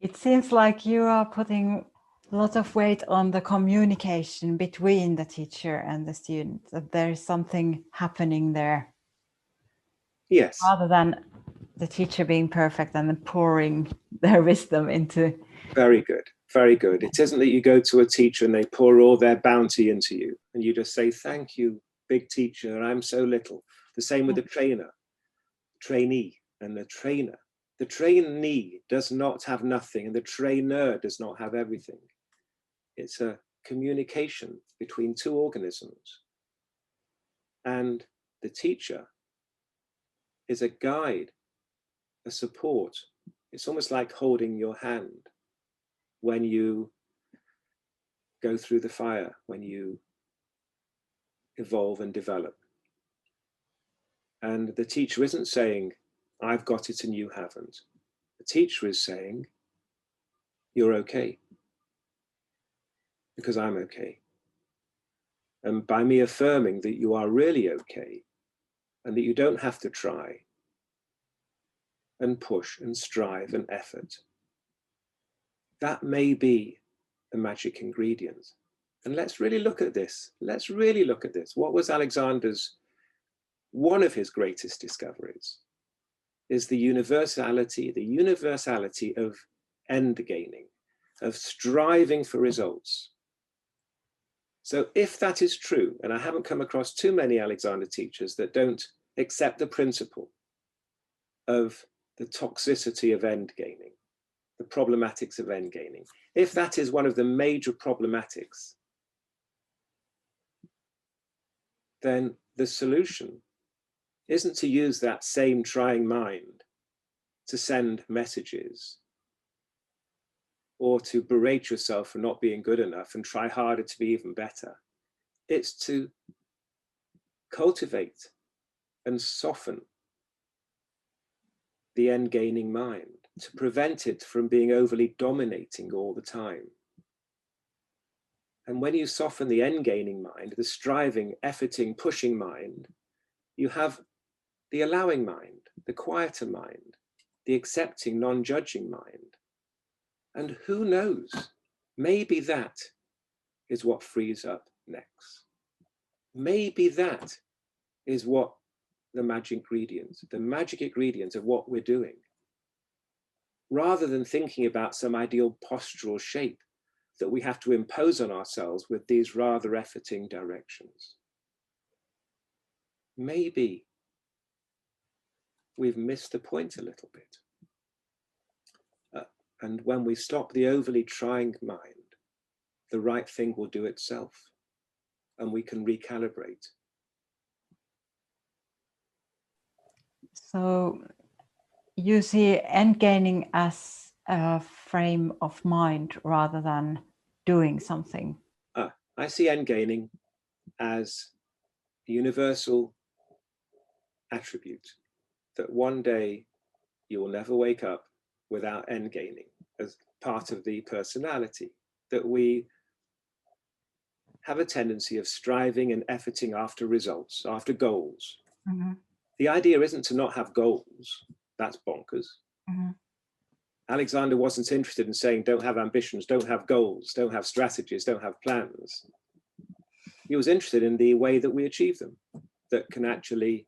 It seems like you are putting a lot of weight on the communication between the teacher and the student, that there is something happening there. Yes. Rather than the teacher being perfect and then pouring their wisdom into. Very good. Very good. It isn't that you go to a teacher and they pour all their bounty into you and you just say, thank you, big teacher, I'm so little. The same with the trainee and the trainer. The trainee does not have nothing and the trainer does not have everything. It's a communication between two organisms. And the teacher is a guide, a support. It's almost like holding your hand when you go through the fire, when you evolve and develop. And the teacher isn't saying, I've got it and you haven't. The teacher is saying, you're okay, because I'm okay. And by me affirming that you are really okay, and that you don't have to try and push and strive and effort, that may be the magic ingredient. And let's really look at this. Let's really look at this. What was Alexander's, one of his greatest discoveries is the universality of end gaining, of striving for results. So if that is true, and I haven't come across too many Alexander teachers that don't accept the principle of the toxicity of end gaining, the problematics of end gaining, if that is one of the major problematics, then the solution isn't to use that same trying mind to send messages or to berate yourself for not being good enough and try harder to be even better. It's to cultivate and soften the end gaining mind, to prevent it from being overly dominating all the time. And when you soften the end gaining mind, the striving, efforting, pushing mind, you have the allowing mind, the quieter mind, the accepting, non-judging mind. And who knows, maybe that is what frees up next. Maybe that is what the magic ingredient of what we're doing. Rather than thinking about some ideal postural shape that we have to impose on ourselves with these rather efforting directions. Maybe we've missed the point a little bit. And when we stop the overly trying mind, the right thing will do itself and we can recalibrate. So you see end gaining as a frame of mind rather than doing something? I see end gaining as a universal attribute that one day you will never wake up without end gaining as part of the personality, that we have a tendency of striving and efforting after results, after goals. Mm-hmm. The idea isn't to not have goals. That's bonkers. Mm-hmm. Alexander wasn't interested in saying, don't have ambitions, don't have goals, don't have strategies, don't have plans. He was interested in the way that we achieve them, that can actually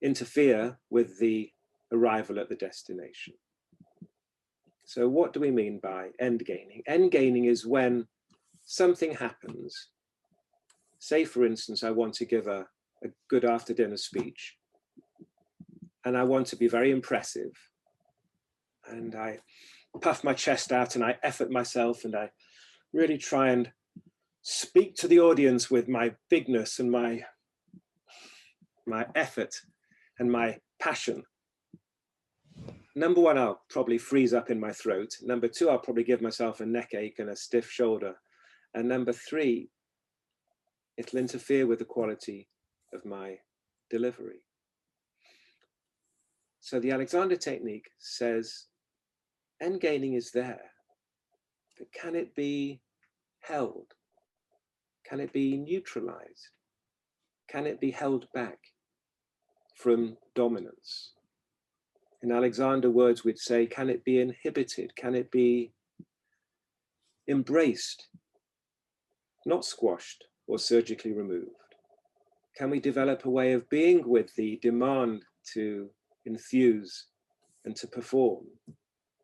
interfere with the arrival at the destination. So what do we mean by end gaining? End gaining is when something happens. Say, for instance, I want to give a good after dinner speech and I want to be very impressive. And I puff my chest out and I effort myself and I really try and speak to the audience with my bigness and my effort and my passion. Number one, I'll probably freeze up in my throat. Number two, I'll probably give myself a neck ache and a stiff shoulder. And number three, it'll interfere with the quality of my delivery. So the Alexander technique says, end gaining is there, but can it be held? Can it be neutralized? Can it be held back from dominance? In Alexander words, we'd say, can it be inhibited? Can it be embraced, not squashed or surgically removed? Can we develop a way of being with the demand to enthuse and to perform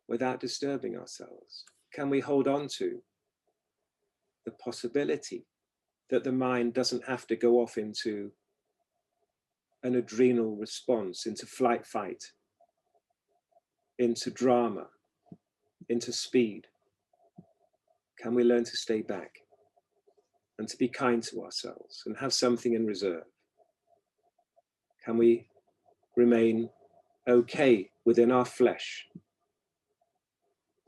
without disturbing ourselves? Can we hold on to the possibility that the mind doesn't have to go off into an adrenal response, into flight, fight, into drama, into speed? Can we learn to stay back and to be kind to ourselves and have something in reserve? Can we remain okay within our flesh,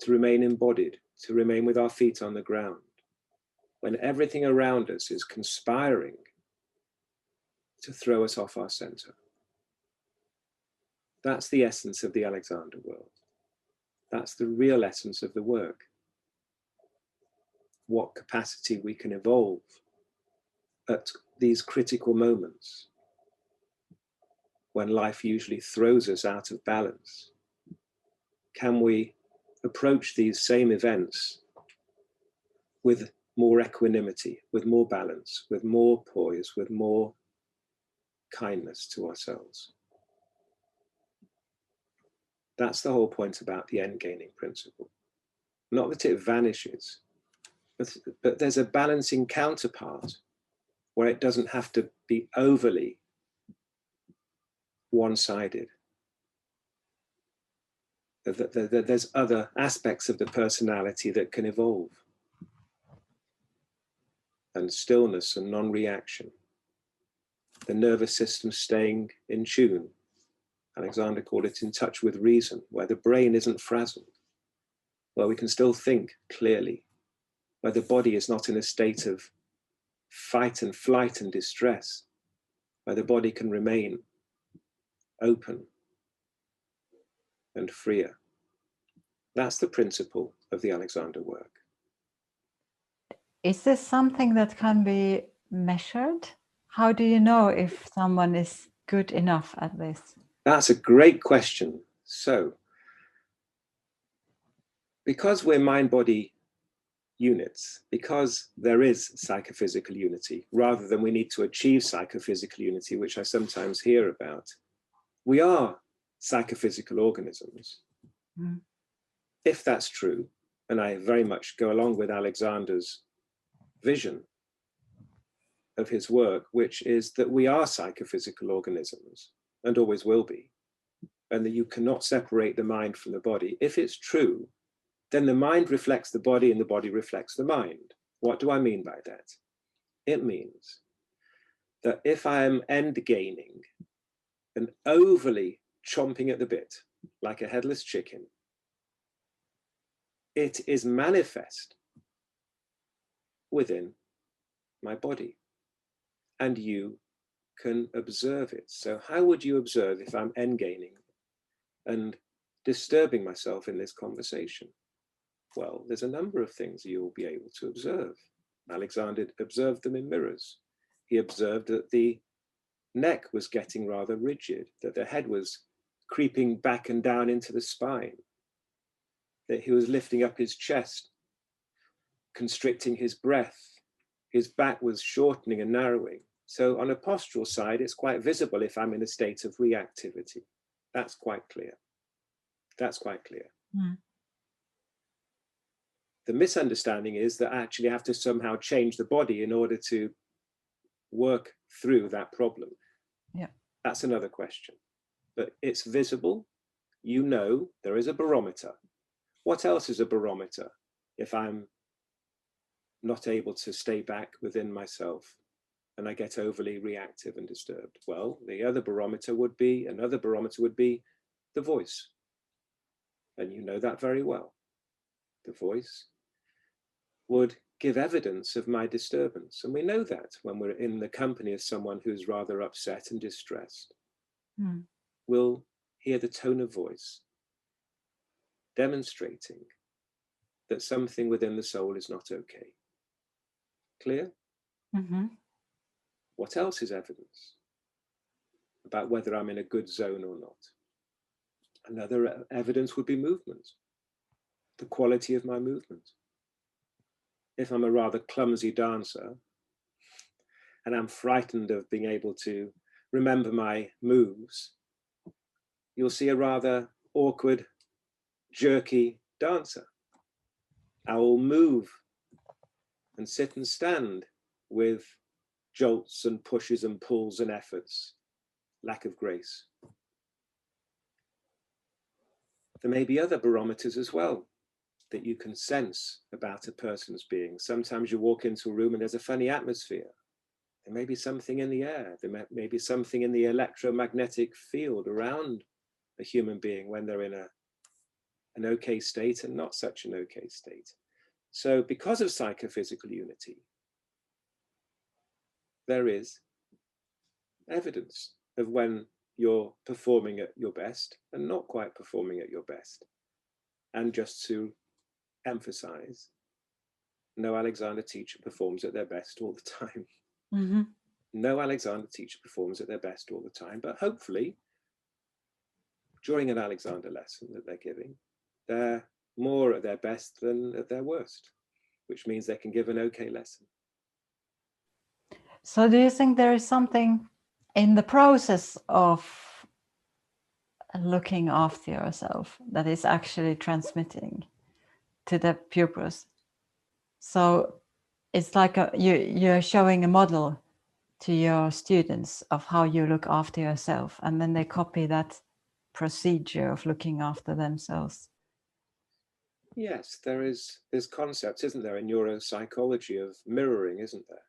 to remain embodied, to remain with our feet on the ground, when everything around us is conspiring to throw us off our center? That's the essence of the Alexander world. That's the real essence of the work. What capacity we can evolve at these critical moments when life usually throws us out of balance. Can we approach these same events with more equanimity, with more balance, with more poise, with more kindness to ourselves? That's the whole point about the end gaining principle. Not that it vanishes, but there's a balancing counterpart where it doesn't have to be overly one-sided. There's other aspects of the personality that can evolve, and stillness and non-reaction, the nervous system staying in tune. Alexander called it in touch with reason, where the brain isn't frazzled, where we can still think clearly, where the body is not in a state of fight and flight and distress, where the body can remain open and freer. That's the principle of the Alexander work. Is this something that can be measured? How do you know if someone is good enough at this? That's a great question. So, because we're mind-body units, because there is psychophysical unity, rather than we need to achieve psychophysical unity, which I sometimes hear about, we are psychophysical organisms. Mm. If that's true, and I very much go along with Alexander's vision of his work, which is that we are psychophysical organisms and always will be, and that you cannot separate the mind from the body. If it's true, then the mind reflects the body and the body reflects the mind. What do I mean by that? It means that if I am end gaining and overly chomping at the bit, like a headless chicken, it is manifest within my body, and you can observe it. So how would you observe if I'm end gaining and disturbing myself in this conversation? Well, there's a number of things you'll be able to observe. Alexander observed them in mirrors. He observed that the neck was getting rather rigid, that the head was creeping back and down into the spine, that he was lifting up his chest, constricting his breath, his back was shortening and narrowing. So on a postural side, it's quite visible if I'm in a state of reactivity. That's quite clear. That's quite clear. Mm. The misunderstanding is that I actually have to somehow change the body in order to work through that problem. Yeah. That's another question. But it's visible. You know, there is a barometer. What else is a barometer if I'm not able to stay back within myself and I get overly reactive and disturbed? Well, the other barometer would be, another barometer would be the voice. And you know that very well. The voice would give evidence of my disturbance. And we know that when we're in the company of someone who's rather upset and distressed. Mm. We'll hear the tone of voice demonstrating that something within the soul is not okay. Clear? Mm-hmm. What else is evidence about whether I'm in a good zone or not? Another evidence would be movement, the quality of my movement. If I'm a rather clumsy dancer and I'm frightened of being able to remember my moves, you'll see a rather awkward, jerky dancer. I will move and sit and stand with jolts and pushes and pulls and efforts, lack of grace. There may be other barometers as well that you can sense about a person's being. Sometimes you walk into a room and there's a funny atmosphere. There may be something in the air. There may be something in the electromagnetic field around a human being when they're in an okay state and not such an okay state. So because of psychophysical unity, there is evidence of when you're performing at your best and not quite performing at your best. And just to emphasize, no Alexander teacher performs at their best all the time. Mm-hmm. No Alexander teacher performs at their best all the time, but hopefully during an Alexander lesson that they're giving, they're more at their best than at their worst, which means they can give an okay lesson. So do you think there is something in the process of looking after yourself that is actually transmitting to the pupils? So it's like you're showing a model to your students of how you look after yourself, and then they copy that procedure of looking after themselves. Yes, there's concepts, isn't there, in neuropsychology of mirroring, isn't there?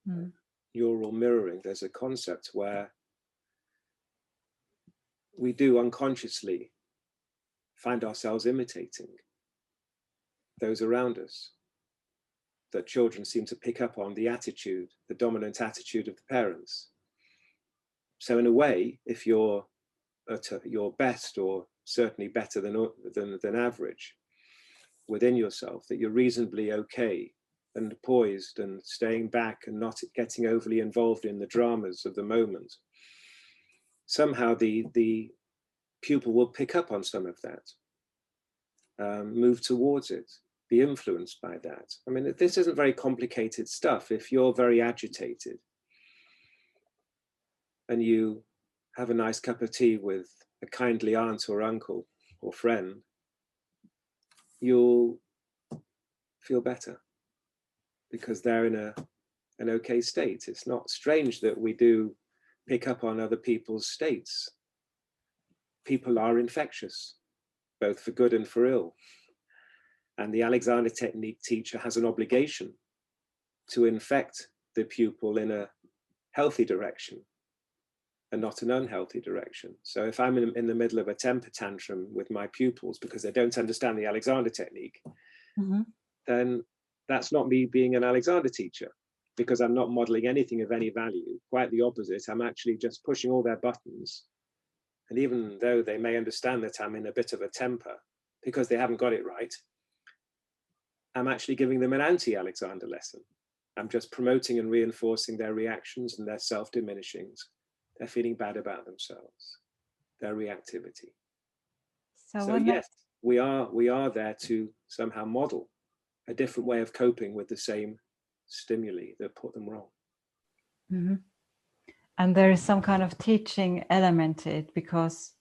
Mm. Neural mirroring. There's a concept where we do unconsciously find ourselves imitating those around us, that children seem to pick up on the attitude, the dominant attitude of the parents. So in a way, if you're at your best, or certainly better than average within yourself, that you're reasonably okay and poised and staying back and not getting overly involved in the dramas of the moment, somehow the pupil will pick up on some of that, move towards it, be influenced by that. I mean, this isn't very complicated stuff. If you're very agitated and you have a nice cup of tea with a kindly aunt or uncle or friend, you'll feel better because they're in an okay state. It's not strange that we do pick up on other people's states. People are infectious, both for good and for ill. And the Alexander technique teacher has an obligation to infect the pupil in a healthy direction and not an unhealthy direction. So if I'm in the middle of a temper tantrum with my pupils because they don't understand the Alexander technique, Mm-hmm. then that's not me being an Alexander teacher, because I'm not modeling anything of any value. Quite the opposite. I'm actually just pushing all their buttons. And even though they may understand that I'm in a bit of a temper because they haven't got it right, I'm actually giving them an anti-Alexander lesson. I'm just promoting and reinforcing their reactions and their self-diminishings. They're feeling bad about themselves, their reactivity. So yes, we are there to somehow model a different way of coping with the same stimuli that put them wrong. Mm-hmm. And there is some kind of teaching element to it, because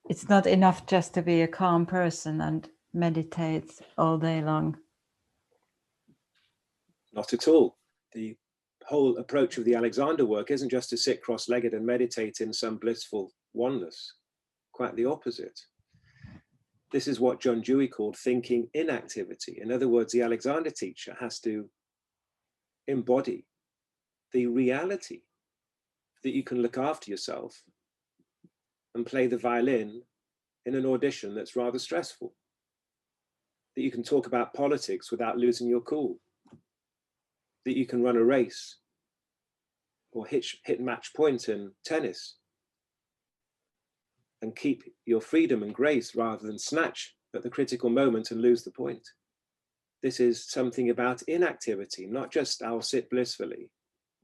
it's not enough just to be a calm person and meditate all day long. Not at all. The whole approach of the Alexander work isn't just to sit cross-legged and meditate in some blissful oneness. Quite the opposite. This is what John Dewey called thinking inactivity. In other words, the Alexander teacher has to embody the reality that you can look after yourself and play the violin in an audition that's rather stressful, that you can talk about politics without losing your cool, that you can run a race or hit match point in tennis and keep your freedom and grace rather than snatch at the critical moment and lose the point. This is something about inactivity, not just I'll sit blissfully,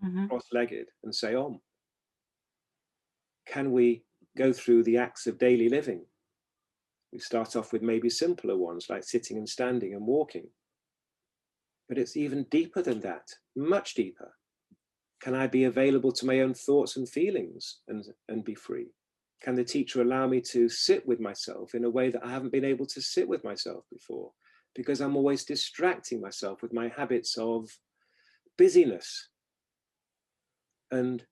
Mm-hmm. cross-legged and say Om. Can we go through the acts of daily living. We start off with maybe simpler ones like sitting and standing and walking. But it's even deeper than that, much deeper. Can I be available to my own thoughts and feelings and be free? Can the teacher allow me to sit with myself in a way that I haven't been able to sit with myself before? Because I'm always distracting myself with my habits of busyness and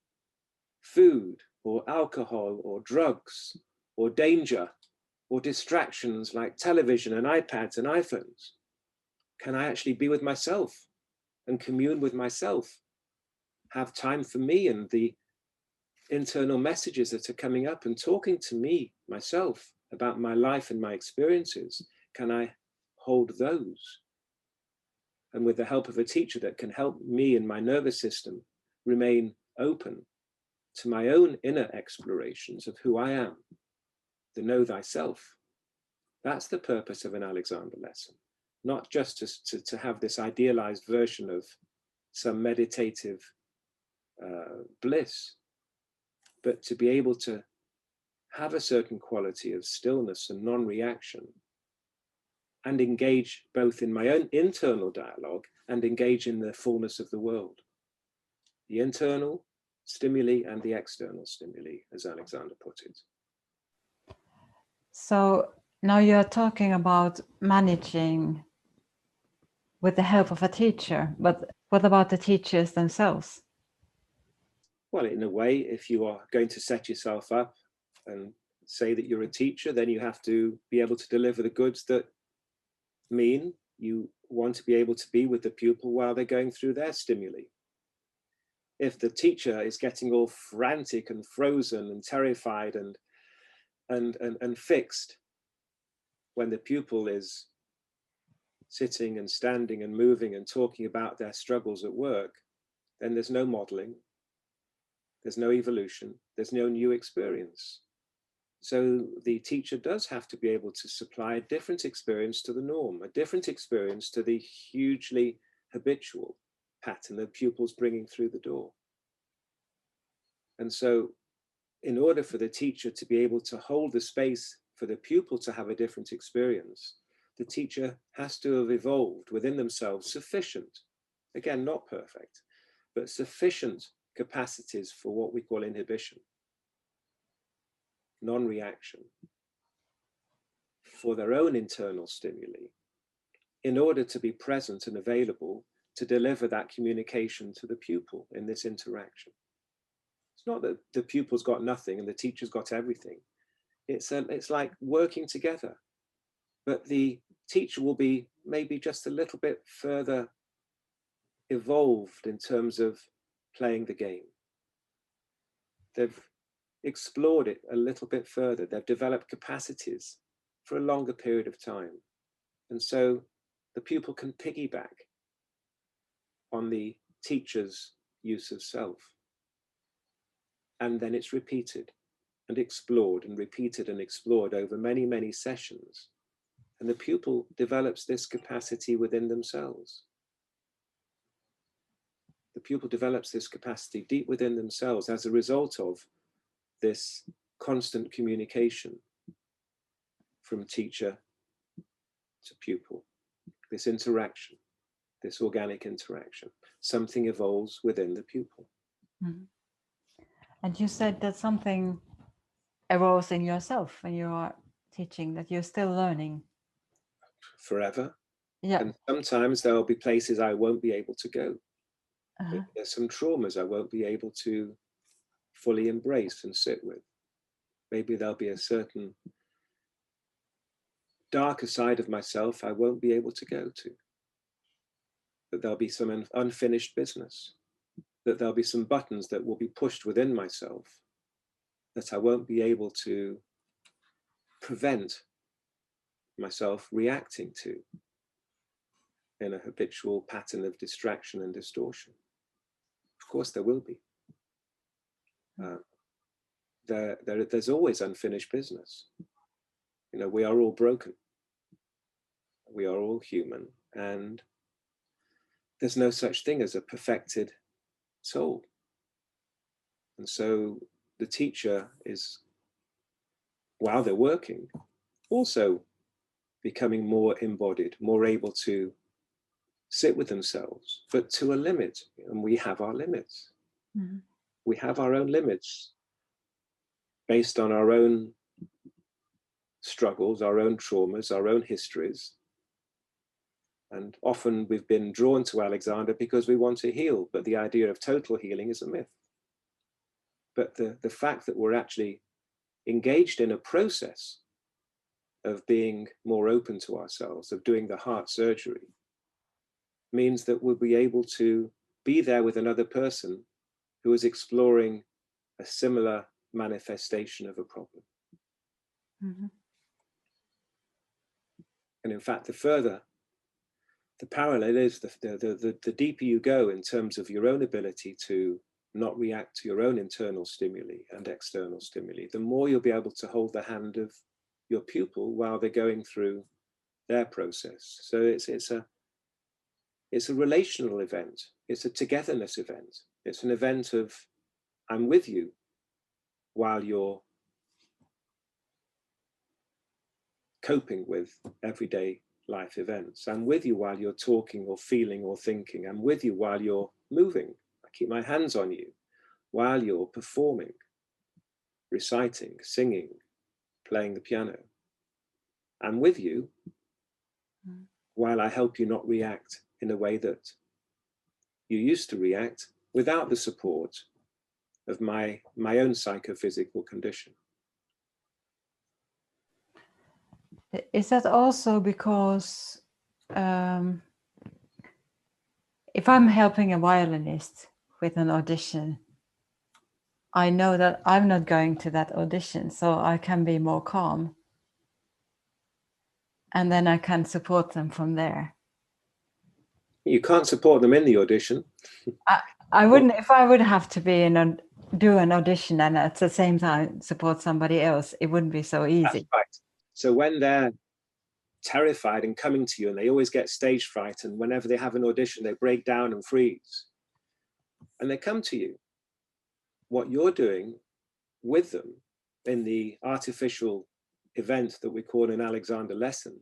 food or alcohol or drugs or danger or distractions like television and iPads and iPhones. Can I actually be with myself and commune with myself? Have time for me and the internal messages that are coming up and talking to me, myself, about my life and my experiences? Can I hold those? And with the help of a teacher that can help me and my nervous system remain open to my own inner explorations of who I am, the know thyself. That's the purpose of an Alexander lesson, not just to have this idealized version of some meditative bliss, but to be able to have a certain quality of stillness and non-reaction and engage both in my own internal dialogue and engage in the fullness of the world. The internal stimuli and the external stimuli, as Alexander put it. So now you're talking about managing with the help of a teacher, but what about the teachers themselves? Well, in a way, if you are going to set yourself up and say that you're a teacher, then you have to be able to deliver the goods that mean you want to be able to be with the pupil while they're going through their stimuli. If the teacher is getting all frantic and frozen and terrified and fixed when the pupil is sitting and standing and moving and talking about their struggles at work, then there's no modeling, there's no evolution, there's no new experience. So the teacher does have to be able to supply a different experience to the norm, a different experience to the hugely habitual pattern of pupils bringing through the door. And so in order for the teacher to be able to hold the space for the pupil to have a different experience, the teacher has to have evolved within themselves sufficient, again, not perfect, but sufficient capacities for what we call inhibition, non-reaction, for their own internal stimuli, in order to be present and available to deliver that communication to the pupil in this interaction. It's not that the pupil's got nothing and the teacher's got everything. It's like working together, but the teacher will be maybe just a little bit further evolved in terms of playing the game. They've explored it a little bit further. They've developed capacities for a longer period of time. And so the pupil can piggyback on the teacher's use of self. And then it's repeated and explored and repeated and explored over many, many sessions. And the pupil develops this capacity within themselves. The pupil develops this capacity deep within themselves as a result of this constant communication from teacher to pupil, this interaction, this organic interaction. Something evolves within the pupil. Mm-hmm. And you said that something evolves in yourself when you are teaching, that you're still learning. Forever. Yeah. And sometimes there will be places I won't be able to go. Uh-huh. There's some traumas I won't be able to fully embrace and sit with. Maybe there'll be a certain darker side of myself I won't be able to go to. That there'll be some unfinished business. That there'll be some buttons that will be pushed within myself that I won't be able to prevent myself reacting to in a habitual pattern of distraction and distortion. Of course, there will be. There's always unfinished business. You know, we are all broken. We are all human, and there's no such thing as a perfected soul. And so the teacher is while they're working, also becoming more embodied, more able to sit with themselves, but to a limit. And we have our limits. Mm-hmm. We have our own limits based on our own struggles, our own traumas, our own histories. And often we've been drawn to Alexander because we want to heal, but the idea of total healing is a myth. But the fact that we're actually engaged in a process of being more open to ourselves, of doing the heart surgery, means that we'll be able to be there with another person who is exploring a similar manifestation of a problem. Mm-hmm. And in fact, the parallel is the deeper you go in terms of your own ability to not react to your own internal stimuli and external stimuli, the more you'll be able to hold the hand of your pupil while they're going through their process. So it's a relational event. It's a togetherness event. It's an event of, I'm with you while you're coping with everyday life events. I'm with you while you're talking or feeling or thinking. I'm with you while you're moving. I keep my hands on you while you're performing, reciting, singing, playing the piano. I'm with you while I help you not react in a way that you used to react without the support of my own psychophysical condition. Is that also because if I'm helping a violinist with an audition, I know that I'm not going to that audition, so I can be more calm. And then I can support them from there. You can't support them in the audition. I wouldn't, if I would have to be do an audition and at the same time support somebody else, it wouldn't be so easy. That's right. So when they're terrified and coming to you, and they always get stage fright, and whenever they have an audition, they break down and freeze, and they come to you, what you're doing with them in the artificial event that we call an Alexander lesson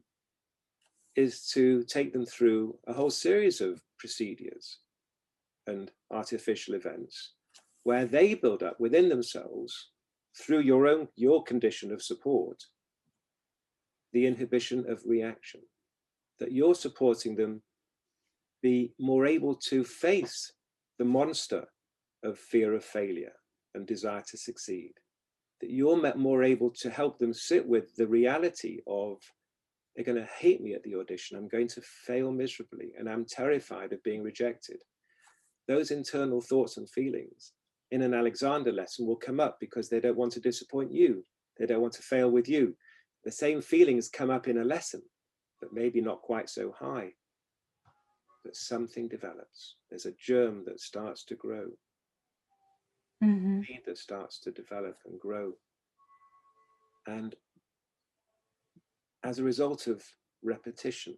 is to take them through a whole series of procedures and artificial events where they build up within themselves, through your condition of support, the inhibition of reaction, that you're supporting them be more able to face the monster of fear of failure and desire to succeed, that you're more able to help them sit with the reality of, they're going to hate me at the audition, I'm going to fail miserably, and I'm terrified of being rejected. Those internal thoughts and feelings in an Alexander lesson will come up because they don't want to disappoint you. They don't want to fail with you. The same feelings come up in a lesson, but maybe not quite so high. But something develops. There's a germ that starts to grow. Mm-hmm. A seed that starts to develop and grow. And as a result of repetition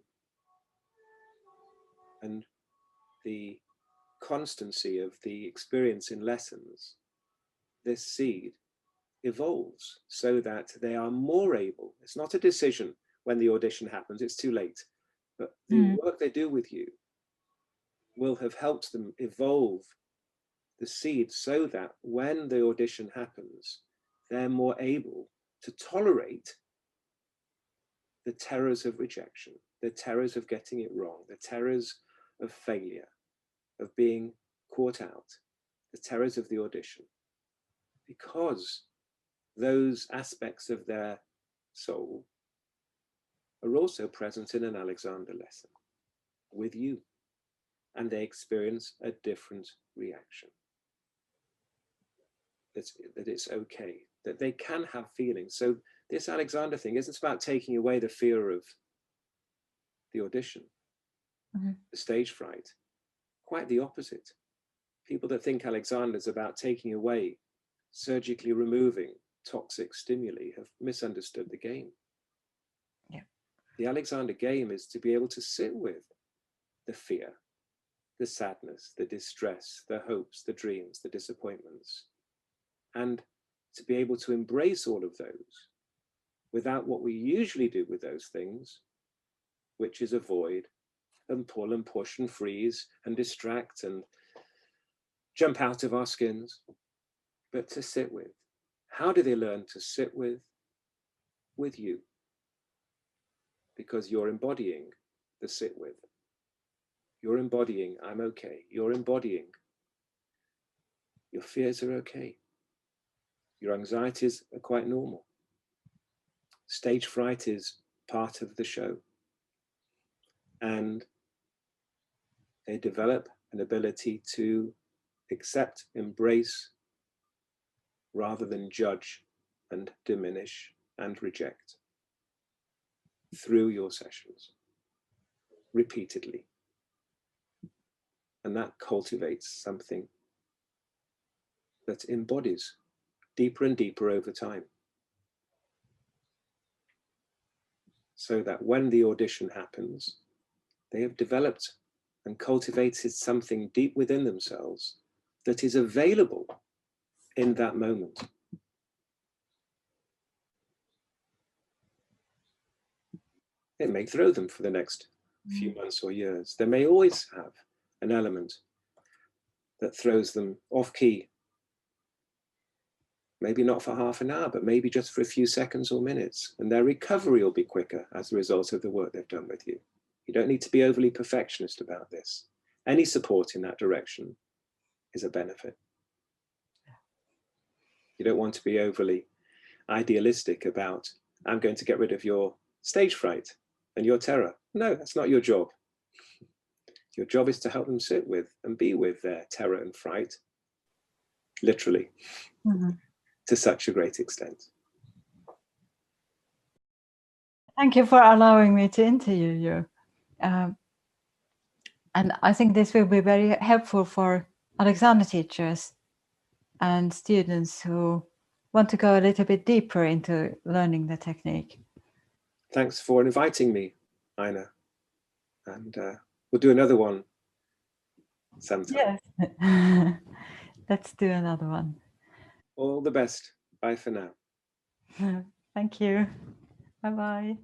and the constancy of the experience in lessons, this seed evolves so that they are more able. It's not a decision when the audition happens, it's too late. But the work they do with you will have helped them evolve the seed so that when the audition happens, they're more able to tolerate the terrors of rejection, the terrors of getting it wrong, the terrors of failure, of being caught out, the terrors of the audition, because those aspects of their soul are also present in an Alexander lesson with you, and they experience a different reaction. That it's okay, that they can have feelings. So this Alexander thing isn't about taking away the fear of the audition, the stage fright. Quite the opposite. People that think Alexander's about taking away, surgically removing toxic stimuli have misunderstood the game. Yeah. The Alexander game is to be able to sit with the fear, the sadness, the distress, the hopes, the dreams, the disappointments, and to be able to embrace all of those without what we usually do with those things, which is avoid and pull and push and freeze and distract and jump out of our skins, but to sit with. How do they learn to sit with you? Because you're embodying the sit with. You're embodying, I'm okay. You're embodying, your fears are okay. Your anxieties are quite normal. Stage fright is part of the show. And they develop an ability to accept, embrace, rather than judge and diminish and reject through your sessions repeatedly. And that cultivates something that embodies deeper and deeper over time. So that when the audition happens, they have developed and cultivated something deep within themselves that is available in that moment. It may throw them for the next few months or years. They may always have an element that throws them off key. Maybe not for half an hour, but maybe just for a few seconds or minutes. And their recovery will be quicker as a result of the work they've done with you. You don't need to be overly perfectionist about this. Any support in that direction is a benefit. You don't want to be overly idealistic about, I'm going to get rid of your stage fright and your terror. No, that's not your job. Your job is to help them sit with and be with their terror and fright, literally, to such a great extent. Thank you for allowing me to interview you. And I think this will be very helpful for Alexander teachers and students who want to go a little bit deeper into learning the technique. Thanks for inviting me, Aino. And we'll do another one sometime. Yes. Let's do another one. All the best. Bye for now. Thank you. Bye-bye.